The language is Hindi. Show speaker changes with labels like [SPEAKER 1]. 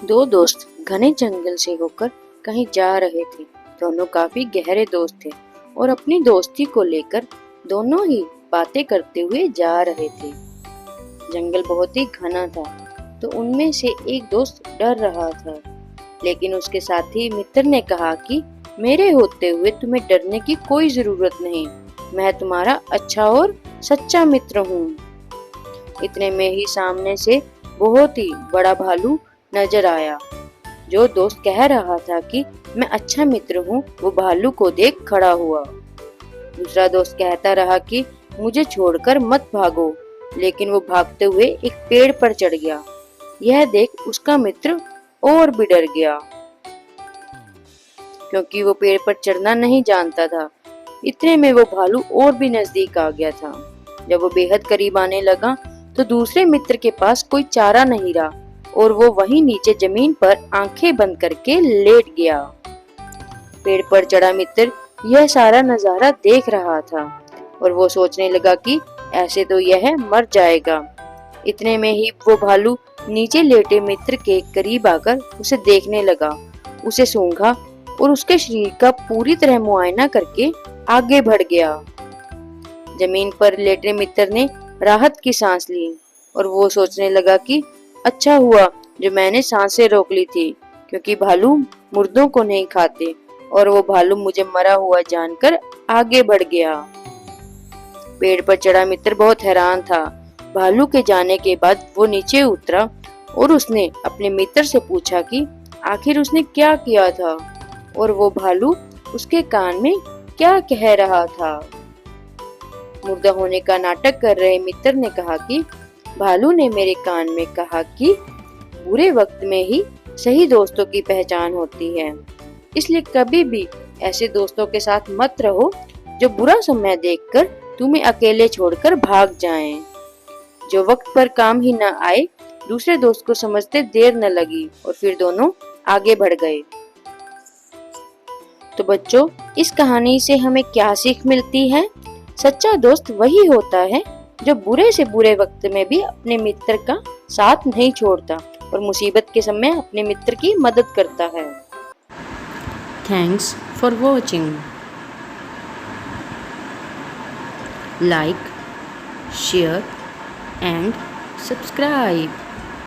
[SPEAKER 1] दो दोस्त घने जंगल से होकर कहीं जा रहे थे। दोनों काफी गहरे दोस्त थे और अपनी दोस्ती को लेकर दोनों ही बातें करते हुए जा रहे थे। जंगल बहुत ही घना था, तो उनमें से एक दोस्त डर रहा था, लेकिन उसके साथी मित्र ने कहा कि मेरे होते हुए तुम्हें डरने की कोई जरूरत नहीं, मैं तुम्हारा अच्छा और सच्चा मित्र हूँ। इतने में ही सामने से बहुत ही बड़ा भालू नजर आया। जो दोस्त कह रहा था कि मैं अच्छा मित्र हूँ, वो भालू को देख खड़ा हुआ। दूसरा दोस्त कहता रहा कि मुझे छोड़कर मत भागो, लेकिन वो भागते हुए एक पेड़ पर चढ़ गया। यह देख उसका मित्र और भी डर गया, क्योंकि वो पेड़ पर चढ़ना नहीं जानता था। इतने में वो भालू और भी नजदीक आ गया था। जब वो बेहद करीब आने लगा, तो दूसरे मित्र के पास कोई चारा नहीं रहा और वो वहीं नीचे जमीन पर आंखें बंद करके लेट गया। पेड़ पर चढ़ा मित्र यह सारा नजारा देख रहा था और वो सोचने लगा कि ऐसे तो यह मर जाएगा। इतने में ही वो भालू नीचे लेटे मित्र के करीब आकर उसे देखने लगा, उसे सूंघा और उसके शरीर का पूरी तरह मुआयना करके आगे बढ़ गया। जमीन पर लेटे मित्र ने राहत की सांस ली और वो सोचने लगा कि अच्छा हुआ जो मैंने सांसें रोक ली थी, क्योंकि भालू मुर्दों को नहीं खाते और वो भालू मुझे मरा हुआ जानकर आगे बढ़ गया। पेड़ पर चढ़ा मित्र बहुत हैरान था। भालू के जाने के बाद वो नीचे उतरा और उसने अपने मित्र से पूछा कि आखिर उसने क्या किया था और वो भालू उसके कान में क्या कह रहा था। मुर्दा होने का नाटक कर रहे मित्र ने कहा कि भालू ने मेरे कान में कहा कि बुरे वक्त में ही सही दोस्तों की पहचान होती है, इसलिए कभी भी ऐसे दोस्तों के साथ मत रहो जो बुरा समय देखकर तुम्हें अकेले छोड़कर भाग जाएं। जो वक्त पर काम ही न आए, दूसरे दोस्त को समझते देर न लगी और फिर दोनों आगे बढ़ गए। तो बच्चों, इस कहानी से हमें क्या सीख मिलती है? सच्चा दोस्त वही होता है जो बुरे से बुरे वक्त में भी अपने मित्र का साथ नहीं छोड़ता और मुसीबत के समय अपने मित्र की मदद करता है।
[SPEAKER 2] Thanks for watching. Like, share and subscribe.